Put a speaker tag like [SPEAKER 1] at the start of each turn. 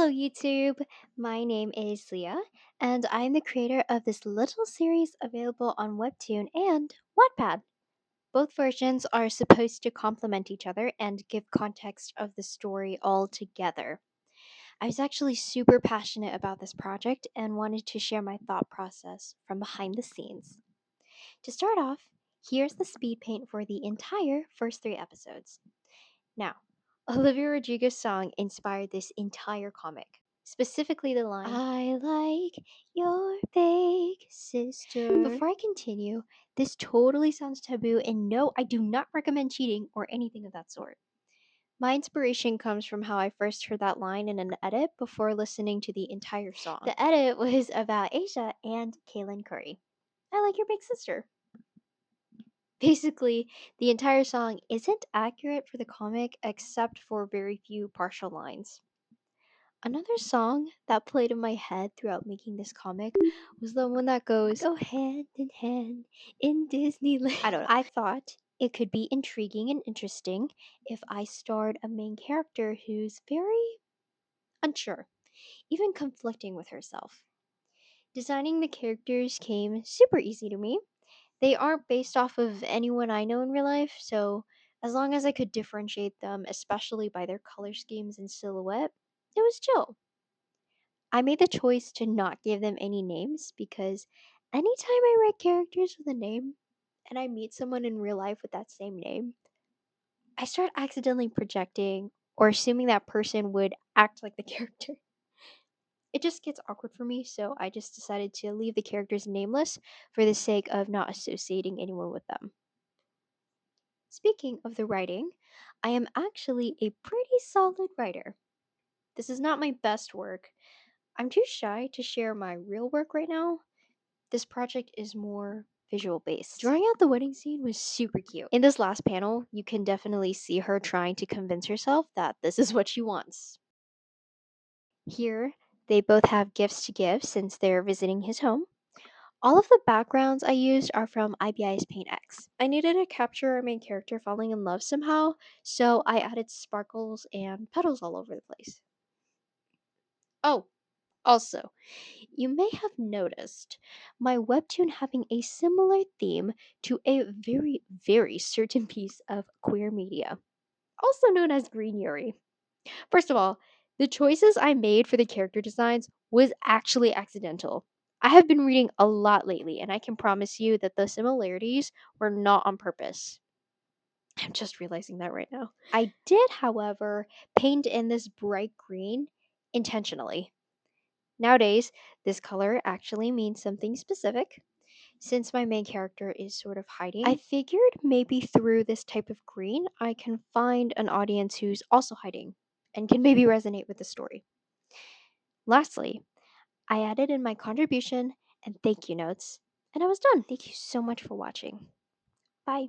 [SPEAKER 1] Hello, YouTube. My name is Leah, and I'm the creator of this little series available on WEBTOON and Wattpad. Both versions are supposed to complement each other and give context of the story all together. I was actually super passionate about this project and wanted to share my thought process from behind the scenes. To start off, here's the speed paint for the entire first 3 episodes. Now, Olivia Rodrigo's song inspired this entire comic, specifically the line, "I like your big sister." Before I continue, this totally sounds taboo, and no, I do not recommend cheating or anything of that sort. My inspiration comes from how I first heard that line in an edit before listening to the entire song. The edit was about Asia and Kaylin Curry. I like your big sister. Basically, the entire song isn't accurate for the comic except for very few partial lines. Another song that played in my head throughout making this comic was the one that goes, "Go hand in hand in Disneyland." I don't know. I thought it could be intriguing and interesting if I starred a main character who's very unsure, even conflicting with herself. Designing the characters came super easy to me. They aren't based off of anyone I know in real life, so as long as I could differentiate them, especially by their color schemes and silhouette, it was chill. I made the choice to not give them any names because anytime I write characters with a name and I meet someone in real life with that same name, I start accidentally projecting or assuming that person would act like the character. It just gets awkward for me, so I just decided to leave the characters nameless for the sake of not associating anyone with them. Speaking of the writing, I am actually a pretty solid writer. This is not my best work. I'm too shy to share my real work right now. This project is more visual based. Drawing out the wedding scene was super cute. In this last panel, you can definitely see her trying to convince herself that this is what she wants. Here, they both have gifts to give since they're visiting his home. All of the backgrounds I used are from IBI's Paint X. I needed to capture our main character falling in love somehow, so I added sparkles and petals all over the place. Oh, also, you may have noticed my webtoon having a similar theme to a very, very certain piece of queer media, also known as Green Yuri. First of all, the choices I made for the character designs was actually accidental. I have been reading a lot lately, and I can promise you that the similarities were not on purpose. I'm just realizing that right now. I did, however, paint in this bright green intentionally. Nowadays, this color actually means something specific. Since my main character is sort of hiding, I figured maybe through this type of green, I can find an audience who's also hiding and can maybe resonate with the story. Lastly, I added in my contribution and thank you notes, and I was done. Thank you so much for watching. Bye.